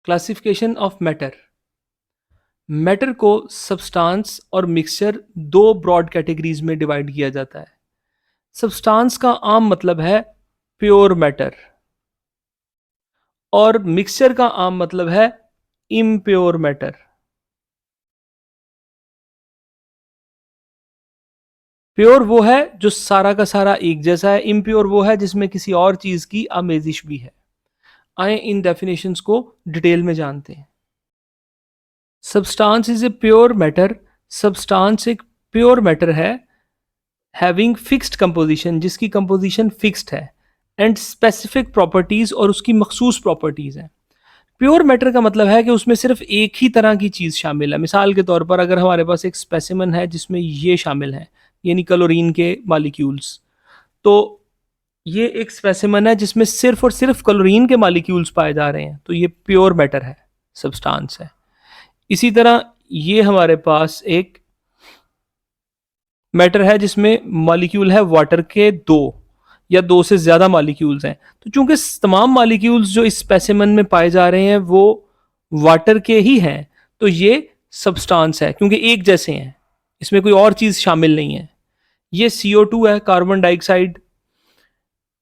Classification of matter. Matter को substance और mixture दो ब्रॉड कैटेगरीज में डिवाइड किया जाता है। सब्सटेंस का आम मतलब है प्योर मैटर और मिक्सचर का आम मतलब है इम्प्योर मैटर। प्योर वो है जो सारा का सारा एक जैसा है, इम्प्योर वो है जिसमें किसी और चीज की आमेजिश भी है। आए इन डेफिनेशंस को डिटेल में जानते हैं। Substance is a pure matter. Substance एक प्योर मैटर है हैविंग फिक्स्ड कंपोजिशन, जिसकी कंपोजिशन फिक्स्ड है, एंड स्पेसिफिक प्रॉपर्टीज, और उसकी मखसूस प्रॉपर्टीज हैं। प्योर मैटर का मतलब है कि उसमें सिर्फ एक ही तरह की चीज़ शामिल है। मिसाल के तौर पर अगर हमारे पास एक स्पेसिमन है जिसमें ये शामिल है, यानी क्लोरीन के मालिक्यूल्स, तो ये एक स्पेसिमन है जिसमें सिर्फ और सिर्फ क्लोरीन के मालिक्यूल्स पाए जा रहे हैं, तो ये प्योर मैटर है, सब्सटेंस है। इसी तरह ये हमारे पास एक मैटर है जिसमें मॉलिक्यूल है वाटर के दो या दो से ज़्यादा मॉलिक्यूल्स हैं। तो चूंकि तमाम मॉलिक्यूल्स जो इस स्पेसिमन में पाए जा रहे हैं वो वाटर के ही हैं, तो ये सब्सटेंस है क्योंकि एक जैसे हैं, इसमें कोई और चीज़ शामिल नहीं है। ये CO2 है, कार्बन डाइऑक्साइड।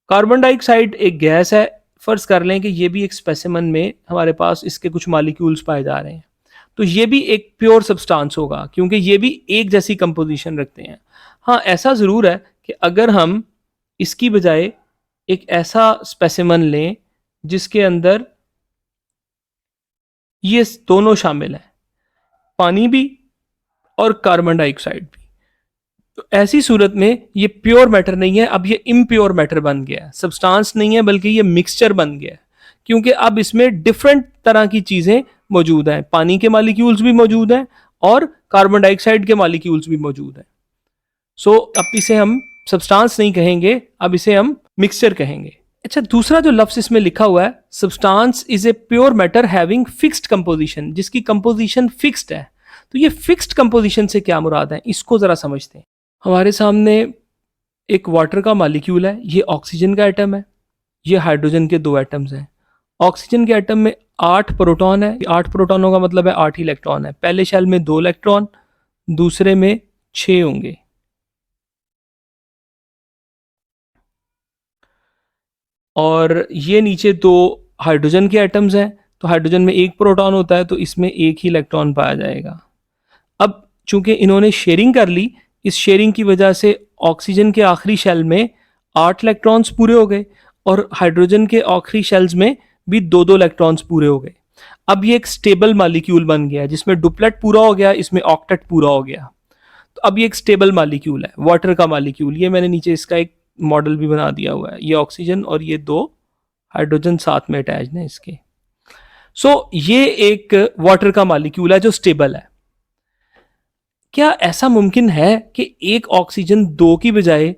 कार्बन डाइऑक्साइड एक गैस है। फर्ज कर लें कि ये भी एक स्पेसिमन में हमारे पास इसके कुछ मॉलिक्यूल्स पाए जा रहे हैं, तो ये भी एक प्योर सब्सटेंस होगा क्योंकि ये भी एक जैसी कंपोजिशन रखते हैं। हाँ, ऐसा ज़रूर है कि अगर हम इसकी बजाय एक ऐसा स्पेसिमन लें जिसके अंदर ये दोनों शामिल हैं, पानी भी और कार्बन डाइऑक्साइड भी, तो ऐसी सूरत में ये प्योर मैटर नहीं है, अब ये इम्प्योर मैटर बन गया है। सब्सटेंस नहीं है बल्कि ये मिक्सचर बन गया है, क्योंकि अब इसमें डिफरेंट तरह की चीज़ें मौजूद हैं। पानी के मालिक्यूल्स भी मौजूद हैं और कार्बन डाइऑक्साइड के मालिक्यूल्स भी मौजूद हैं। सो अब इसे हम सब्सटेंस नहीं कहेंगे, अब इसे हम मिक्सचर कहेंगे। अच्छा, दूसरा जो लफ्ज इसमें लिखा हुआ है, substance is a pure matter having fixed composition, जिसकी कंपोजिशन फिक्स्ड है। तो ये फिक्स्ड कंपोजिशन से क्या मुराद है, इसको जरा समझते हैं। हमारे सामने एक वाटर का मालिक्यूल है, ये ऑक्सीजन का एटम है, ये हाइड्रोजन के दो एटम्स हैं। ऑक्सीजन के एटम में 8 प्रोटॉन है। 8 प्रोटॉनों का मतलब है 8 इलेक्ट्रॉन है। पहले शेल में 2 इलेक्ट्रॉन, दूसरे में 6 होंगे। और ये नीचे 2 हाइड्रोजन के एटम्स हैं, तो हाइड्रोजन में 1 प्रोटॉन होता है, तो इसमें 1 ही इलेक्ट्रॉन पाया जाएगा। अब चूंकि इन्होंने शेयरिंग कर ली, इस शेयरिंग की वजह से ऑक्सीजन के आखिरी शेल में 8 इलेक्ट्रॉन्स पूरे हो गए और हाइड्रोजन के आखिरी शेल्स में भी 2-2 इलेक्ट्रॉन्स पूरे हो गए। अब ये एक स्टेबल मॉलिक्यूल बन गया जिसमें डुप्लेट पूरा हो गया, इसमें ऑक्टेट पूरा हो गया। तो अब ये एक स्टेबल मॉलिक्यूल है, वाटर का मॉलिक्यूल। ये मैंने नीचे इसका एक मॉडल भी बना दिया हुआ है। ये ऑक्सीजन और ये 2 हाइड्रोजन साथ में अटैच्ड हैं इसके। सो ये एक वाटर का मॉलिक्यूल है जो स्टेबल है। क्या ऐसा मुमकिन है कि एक ऑक्सीजन 2 की बजाय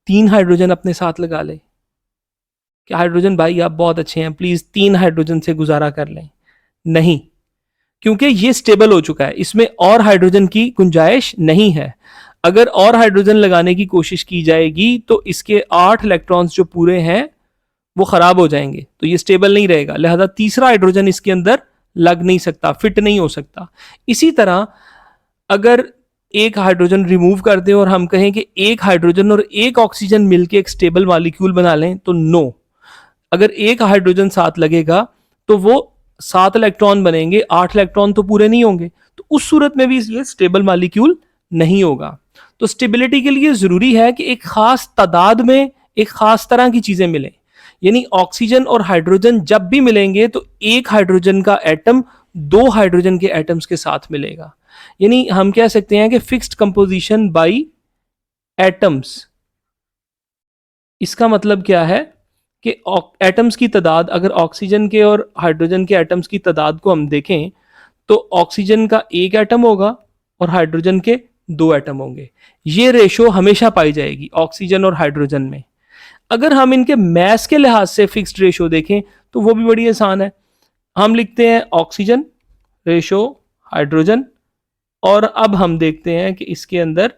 3 हाइड्रोजन अपने साथ लगा ले? क्या हाइड्रोजन भाई आप बहुत अच्छे हैं, प्लीज 3 हाइड्रोजन से गुजारा कर लें? नहीं, क्योंकि ये स्टेबल हो चुका है, इसमें और हाइड्रोजन की गुंजाइश नहीं है। अगर और हाइड्रोजन लगाने की कोशिश की जाएगी तो इसके 8 इलेक्ट्रॉन्स जो पूरे हैं वो खराब हो जाएंगे, तो ये स्टेबल नहीं रहेगा। लिहाजा तीसरा हाइड्रोजन इसके अंदर लग नहीं सकता, फिट नहीं हो सकता। इसी तरह अगर एक हाइड्रोजन रिमूव कर दें और हम कहें कि एक हाइड्रोजन और एक ऑक्सीजन मिलकर एक स्टेबल मॉलिक्यूल बना लें, तो नो। अगर एक हाइड्रोजन साथ लगेगा तो वो 7 इलेक्ट्रॉन बनेंगे, 8 इलेक्ट्रॉन तो पूरे नहीं होंगे, तो उस सूरत में भी ये स्टेबल मॉलिक्यूल नहीं होगा। तो स्टेबिलिटी के लिए जरूरी है कि एक खास तादाद में एक खास तरह की चीजें मिलें। यानी ऑक्सीजन और हाइड्रोजन जब भी मिलेंगे तो एक हाइड्रोजन का एटम 2 हाइड्रोजन के एटम्स के साथ मिलेगा। यानी हम कह सकते हैं कि फिक्स्ड कंपोजिशन बाय एटम्स। इसका मतलब क्या है कि एटम्स की तादाद, अगर ऑक्सीजन के और हाइड्रोजन के एटम्स की तादाद को हम देखें तो ऑक्सीजन का 1 एटम होगा और हाइड्रोजन के 2 एटम होंगे। ये रेशो हमेशा पाई जाएगी ऑक्सीजन और हाइड्रोजन में। अगर हम इनके मैस के लिहाज से फिक्स्ड रेशो देखें तो वो भी बड़ी आसान है। हम लिखते हैं ऑक्सीजन रेशो हाइड्रोजन, और अब हम देखते हैं कि इसके अंदर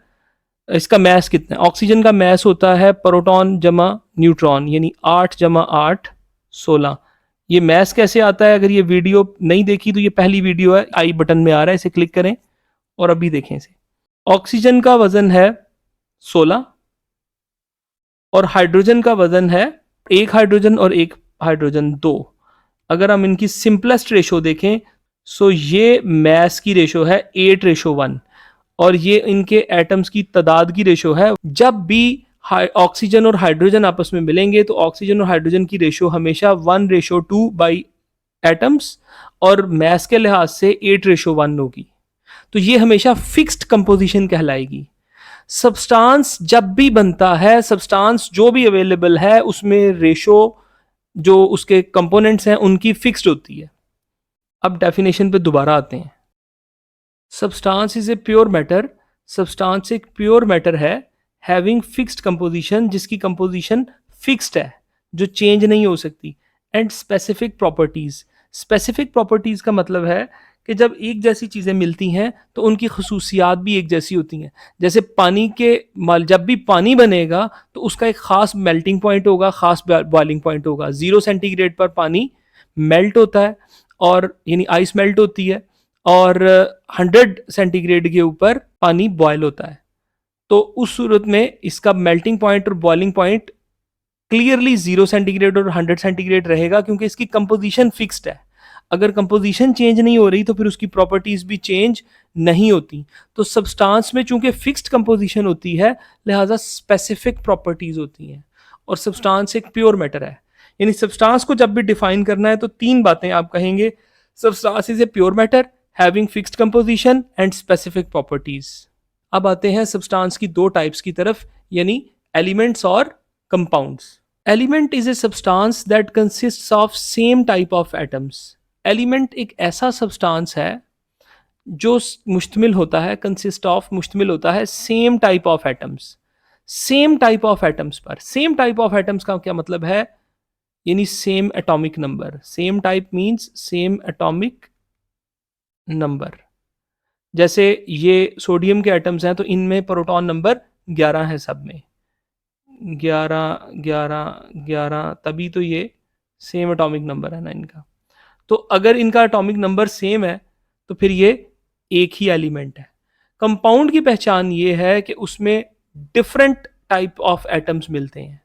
इसका मैस कितना है। ऑक्सीजन का मैस होता है प्रोटॉन जमा न्यूट्रॉन, यानी 8 जमा 8 16, ये मैस कैसे आता है? अगर ये वीडियो नहीं देखी तो ये पहली वीडियो है, आई बटन में आ रहा है, इसे क्लिक करें और अभी देखें इसे। ऑक्सीजन का वजन है 16 और हाइड्रोजन का वजन है, एक हाइड्रोजन और एक हाइड्रोजन 2। अगर हम इनकी सिंपलेस्ट रेशो देखें, सो ये मैस की रेशो है 8:1 और ये इनके एटम्स की तादाद की रेशो है। जब भी ऑक्सीजन और हाइड्रोजन आपस में मिलेंगे तो ऑक्सीजन और हाइड्रोजन की रेशो हमेशा 1:2 बाई एटम्स और मैस के लिहाज से 8:1 होगी। तो ये हमेशा फिक्स्ड कंपोजिशन कहलाएगी। सब्सटेंस जब भी बनता है, सब्सटेंस जो भी अवेलेबल है उसमें रेशो जो उसके कंपोनेंट्स हैं उनकी फिक्स्ड होती है। अब डेफिनेशन पे दोबारा आते हैं। Substance is a pure matter, substance एक प्योर मैटर है हैविंग फिक्स्ड कंपोजिशन, जिसकी कंपोजिशन फिक्स्ड है जो चेंज नहीं हो सकती, and specific properties. Specific properties का मतलब है कि जब एक जैसी चीज़ें मिलती हैं तो उनकी खसूसियात भी एक जैसी होती हैं। जैसे पानी के जब भी पानी बनेगा तो उसका एक ख़ास मेल्टिंग पॉइंट होगा, ख़ास बॉइलिंग पॉइंट होगा। 0 सेंटीग्रेड पर पानी मेल्ट होता है और यानी आइस मेल्ट होती है, और 100 सेंटीग्रेड के ऊपर पानी बॉयल होता है। तो उस सूरत में इसका मेल्टिंग पॉइंट और बॉइलिंग पॉइंट क्लियरली 0 सेंटीग्रेड और 100 सेंटीग्रेड रहेगा, क्योंकि इसकी कंपोजिशन फिक्स्ड है। अगर कंपोजिशन चेंज नहीं हो रही तो फिर उसकी प्रॉपर्टीज भी चेंज नहीं होती। तो सब्सटेंस में चूंकि फिक्स्ड कंपोजिशन होती है, लिहाजा स्पेसिफिक प्रॉपर्टीज होती हैं, और सब्सटेंस एक प्योर मैटर है। यानी सब्सटेंस को जब भी डिफाइन करना है तो 3 बातें आप कहेंगे। Substance is a pure matter having fixed composition and specific properties. अब आते हैं सब्सटेंस की 2 टाइप्स की तरफ, यानी एलिमेंट्स और compounds. Element is a substance that consists of same type of atoms. Element एक ऐसा सब्सटेंस है जो मुश्तमिल होता है, कंसिस्ट ऑफ मुश्तमिल होता है same type of atoms. Same type of atoms पर, सेम टाइप ऑफ एटम्स का क्या मतलब है? यानी same atomic number. Same type means same atomic number. जैसे ये सोडियम के एटम्स हैं तो इनमें प्रोटॉन नंबर 11 है सब में, 11 11 11, तभी तो ये सेम एटॉमिक नंबर है ना इनका। तो अगर इनका एटॉमिक नंबर सेम है तो फिर ये एक ही एलिमेंट है। कंपाउंड की पहचान ये है कि उसमें डिफरेंट टाइप ऑफ एटम्स मिलते हैं,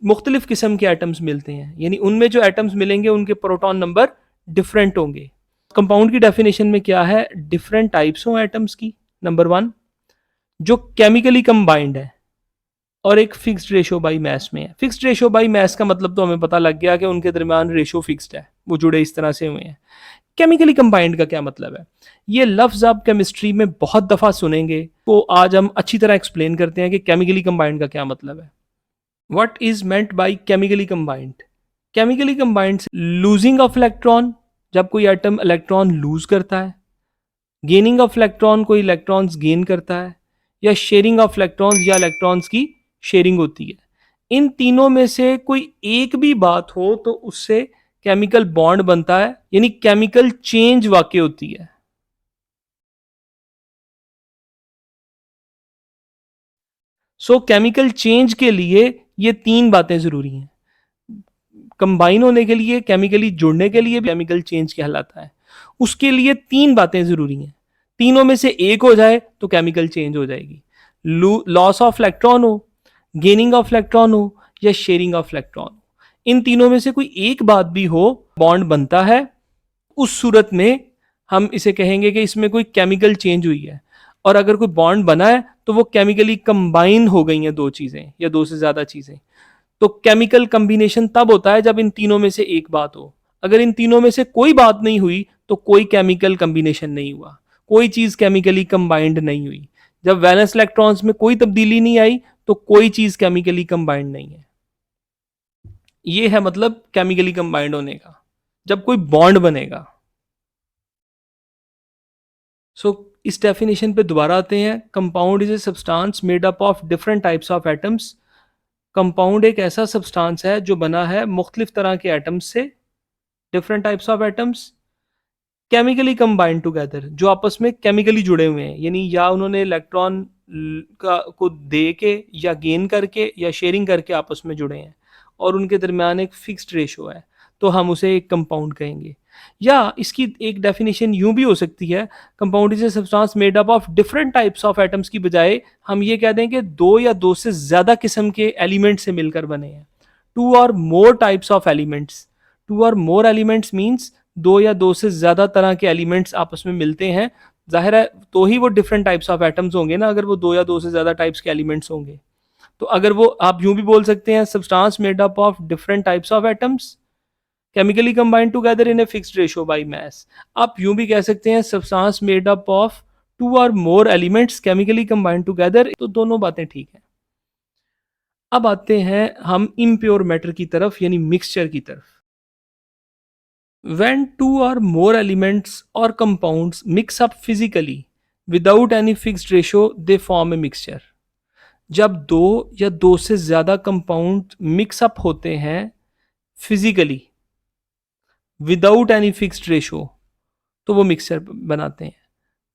मुख्तलिफ किस्म के एटम्स मिलते हैं, यानी उनमें जो एटम्स मिलेंगे उनके प्रोटॉन नंबर डिफरेंट होंगे। कंपाउंड की डेफिनेशन में क्या है? डिफरेंट टाइप्स हो एटम्स की, नंबर 1, जो केमिकली कंबाइंड है और एक फिक्स्ड रेशो बाई मैस में है। फिक्स्ड रेशो बाई मैस का मतलब तो हमें पता लग गया कि उनके दरमियान रेशो फिक्स्ड है, वो जुड़े इस तरह से हुए हैं। केमिकली कंबाइंड का क्या मतलब है? ये लफ्ज आप केमिस्ट्री में बहुत दफा सुनेंगे, तो आज हम अच्छी तरह एक्सप्लेन करते हैं कि केमिकली कंबाइंड का क्या मतलब है। What is meant by chemically combined? Chemically combined losing of electron, जब कोई एटम इलेक्ट्रॉन लूज करता है, गेनिंग ऑफ इलेक्ट्रॉन, कोई इलेक्ट्रॉन्स गेन करता है, या शेयरिंग ऑफ इलेक्ट्रॉन्स, या इलेक्ट्रॉन्स की शेयरिंग होती है। इन तीनों में से कोई एक भी बात हो तो उससे केमिकल बॉन्ड बनता है, यानी केमिकल चेंज वाकई होती है। सो केमिकल चेंज के लिए ये 3 बातें जरूरी हैं। कंबाइन होने के लिए, केमिकली जुड़ने के लिए केमिकल चेंज कहलाता है। उसके लिए 3 बातें जरूरी हैं। तीनों में से एक हो जाए तो केमिकल चेंज हो जाएगी। लॉस ऑफ इलेक्ट्रॉन हो, गेनिंग ऑफ इलेक्ट्रॉन हो, या शेयरिंग ऑफ इलेक्ट्रॉन। इन तीनों में से कोई एक बात भी हो, बॉन्ड बनता है। उस सूरत में हम इसे कहेंगे कि इसमें कोई केमिकल चेंज हुई है। और अगर कोई बॉन्ड बना है तो वो केमिकली कंबाइन हो गई हैं 2 चीजें या 2 से ज्यादा चीजें। तो केमिकल कॉम्बिनेशन तब होता है जब इन तीनों में से एक बात हो। अगर इन तीनों में से कोई बात नहीं हुई तो कोई केमिकल कॉम्बिनेशन नहीं हुआ, कोई चीज केमिकली कंबाइंड नहीं हुई। जब वैलेंस इलेक्ट्रॉन्स में कोई तब्दीली नहीं आई तो कोई चीज केमिकली कंबाइंड नहीं है। ये है मतलब केमिकली कंबाइंड होने का, जब कोई बॉन्ड बनेगा। सो इस डेफिनेशन पे दोबारा आते हैं। Compound is a substance made up of different types of atoms. Compound एक ऐसा सब्सटेंस है जो बना है मुख्तलिफ तरह के एटम्स से, different types of atoms, chemically combined together, जो आपस में केमिकली जुड़े हुए हैं, यानी या उन्होंने इलेक्ट्रॉन का को दे के या गेन करके या शेयरिंग करके आपस में जुड़े हैं, और उनके दरमियान एक फिक्स्ड रेशो है। तो हम उसे एक कंपाउंड कहेंगे। या इसकी एक डेफिनेशन यूं भी हो सकती है, compound is a substance made up of different types of atoms की बजाय हम ये कह दें कि दो या दो से ज्यादा किस्म के एलिमेंट से मिलकर बने हैं। टू और more types of elements, two और मोर एलिमेंट्स मीन्स दो या दो से ज्यादा तरह के एलिमेंट्स आपस में मिलते हैं, जाहिर है तो ही वो डिफरेंट टाइप्स ऑफ एटम्स होंगे ना, अगर वो दो या दो से ज्यादा टाइप्स के एलिमेंट्स होंगे। तो अगर वो आप यूं भी बोल सकते हैं substance made up of different types of atoms chemically combined together in a fixed ratio by mass. आप यूं भी कह सकते हैं substance made up of two और more elements chemically combined together, तो दोनों बातें ठीक हैं। अब आते हैं हम इम्प्योर मैटर की तरफ, यानी मिक्सचर की तरफ। When two or more elements or compounds mix up physically without any fixed ratio, they form a mixture. जब दो या दो से ज्यादा कंपाउंड मिक्स अप होते हैं physically without any fixed ratio, तो वो मिक्सचर बनाते हैं।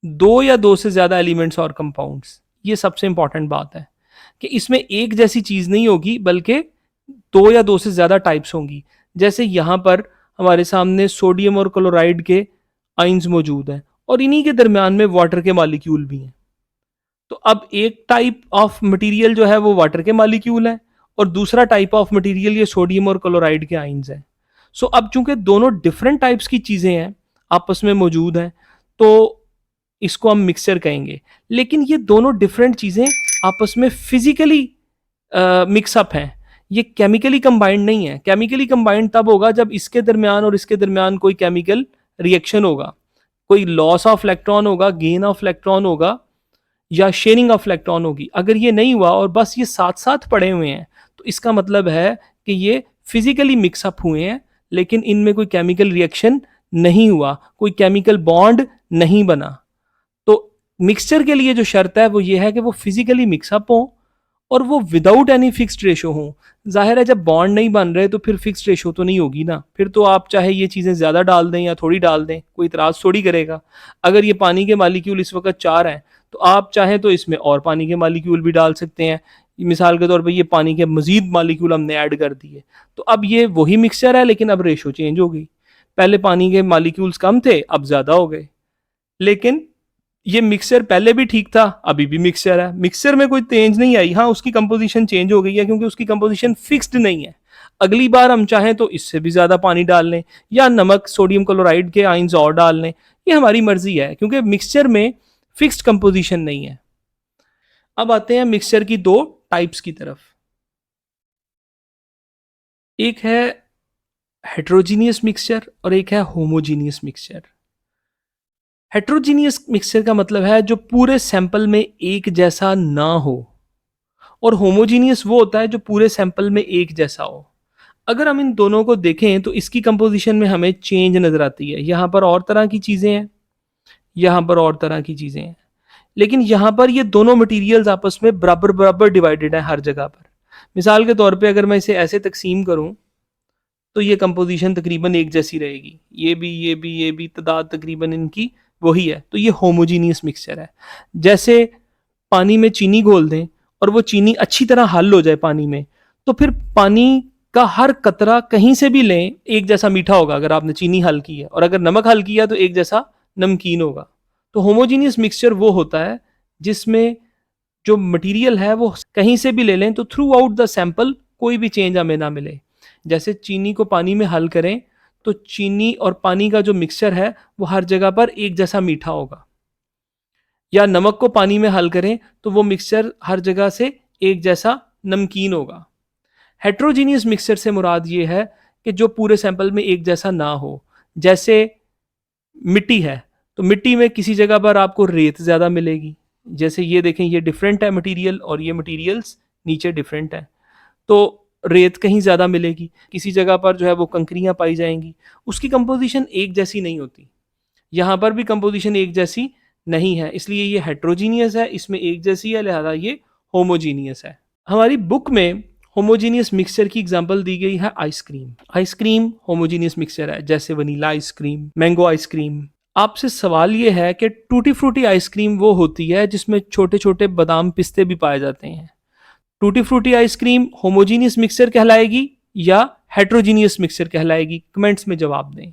दो या दो से ज्यादा एलिमेंट्स और कंपाउंड्स, ये सबसे इंपॉर्टेंट बात है कि इसमें एक जैसी चीज नहीं होगी बल्कि दो या दो से ज्यादा टाइप्स होंगी। जैसे यहां पर हमारे सामने सोडियम और क्लोराइड के आइंस मौजूद हैं और इन्हीं के दरमियान में वाटर के मॉलिक्यूल भी हैं। तो अब एक टाइप ऑफ मटेरियल जो है वो वाटर के मॉलिक्यूल है और दूसरा टाइप ऑफ मटेरियल ये सोडियम और क्लोराइड के आइंस हैं। सो अब चूंकि दोनों डिफरेंट टाइप्स की चीजें हैं आपस में मौजूद हैं, तो इसको हम मिक्सचर कहेंगे। लेकिन ये दोनों डिफरेंट चीजें आपस में फिजिकली मिक्सअप हैं, ये केमिकली कंबाइंड नहीं है। केमिकली कंबाइंड तब होगा जब इसके दरमियान और इसके दरमियान कोई केमिकल रिएक्शन होगा, कोई लॉस ऑफ इलेक्ट्रॉन होगा, गेन ऑफ इलेक्ट्रॉन होगा या शेयरिंग ऑफ इलेक्ट्रॉन होगी। अगर ये नहीं हुआ और बस ये साथ साथ पड़े हुए हैं तो इसका मतलब है कि ये फिजिकली मिक्सअप हुए हैं लेकिन इनमें कोई केमिकल रिएक्शन नहीं हुआ, कोई केमिकल बॉन्ड नहीं बना। तो मिक्सचर के लिए जो शर्त है वो ये है कि वो फिजिकली मिक्सअप हो और वो विदाउट एनी फिक्स्ड रेशो हो। जाहिर है जब बॉन्ड नहीं बन रहे तो फिर फिक्स्ड रेशो तो नहीं होगी ना, फिर तो आप चाहे ये चीज़ें ज़्यादा डाल दें या थोड़ी डाल दें, कोई इतराज़ थोड़ी करेगा। अगर ये पानी के मालिक्यूल इस वक्त 4 हैं तो आप चाहें तो इसमें और पानी के मालिक्यूल भी डाल सकते हैं। मिसाल के तौर पे ये पानी के मजीद मालिक्यूल हमने ऐड कर दिए, तो अब ये वही मिक्सचर है लेकिन अब रेशो चेंज हो गई। पहले पानी के मालिक्यूल्स कम थे, अब ज़्यादा हो गए। लेकिन ये मिक्सचर पहले भी ठीक था, अभी भी मिक्सचर है, मिक्सचर में कोई चेंज नहीं आई। हाँ, उसकी कंपोजिशन चेंज हो गई है क्योंकि उसकी कंपोजिशन फिक्स्ड नहीं है। अगली बार हम चाहें तो इससे भी ज़्यादा पानी डाल लें या नमक सोडियम क्लोराइड के आइंस और डाल लें, ये हमारी मर्जी है क्योंकि मिक्सचर में फिक्स्ड कंपोजिशन नहीं है। अब आते हैं मिक्सचर की दो टाइप्स की तरफ। एक है हेट्रोजीनियस मिक्सचर और एक है होमोजीनियस मिक्सचर। हेट्रोजीनियस मिक्सचर का मतलब है जो पूरे सैंपल में एक जैसा ना हो, और होमोजीनियस वो होता है जो पूरे सैंपल में एक जैसा हो। अगर हम इन दोनों को देखें तो इसकी कंपोजिशन में हमें चेंज नजर आती है। यहाँ पर और तरह की चीज़ें हैं, यहाँ पर और तरह की चीज़ें हैं, लेकिन यहाँ पर ये दोनों मटेरियल्स आपस में बराबर बराबर डिवाइडेड है हर जगह पर। मिसाल के तौर पे अगर मैं इसे ऐसे तकसीम करूँ तो ये कंपोजिशन तकरीबन एक जैसी रहेगी, ये भी तादाद तकरीबन इनकी वही है। तो ये होमोजीनियस मिक्सचर है। जैसे पानी में चीनी घोल दें और वो चीनी अच्छी तरह हल हो जाए पानी में, तो फिर पानी का हर कतरा कहीं से भी लें एक जैसा मीठा होगा अगर आपने चीनी हल की है, और अगर नमक हल किया तो एक जैसा नमकीन होगा। तो होमोजीनियस मिक्सचर वो होता है जिसमें जो मटेरियल है वो कहीं से भी ले लें तो थ्रू आउट द सैंपल कोई भी चेंज हमें ना मिले। जैसे चीनी को पानी में हल करें तो चीनी और पानी का जो मिक्सचर है वो हर जगह पर एक जैसा मीठा होगा, या नमक को पानी में हल करें तो वो मिक्सचर हर जगह से एक जैसा नमकीन होगा। हेट्रोजीनियस मिक्सचर से मुराद ये है कि जो पूरे सैंपल में एक जैसा ना हो। जैसे मिट्टी है तो मिट्टी में किसी जगह पर आपको रेत ज़्यादा मिलेगी, जैसे ये देखें ये डिफरेंट है मटेरियल और ये मटेरियल्स नीचे डिफरेंट है, तो रेत कहीं ज़्यादा मिलेगी। किसी जगह पर जो है वो कंकरियाँ पाई जाएंगी, उसकी कंपोजिशन एक जैसी नहीं होती। यहाँ पर भी कंपोजिशन एक जैसी नहीं है, इसलिए ये हेट्रोजीनियस है, इसमें एक जैसी है, लिहाजा ये होमोजीनियस है। हमारी बुक में होमोजीनियस मिक्सचर की एग्जांपल दी गई है आइसक्रीम। आइसक्रीम होमोजीनियस मिक्सचर है, जैसे वनीला आइसक्रीम, मैंगो आइसक्रीम। आपसे सवाल ये है कि टूटी फ्रूटी आइसक्रीम वो होती है जिसमें छोटे छोटे बादाम पिस्ते भी पाए जाते हैं। Tutti frutti ice cream homogeneous mixture कहलाएगी या हेट्रोजीनियस मिक्सचर कहलाएगी? कमेंट्स में जवाब दें।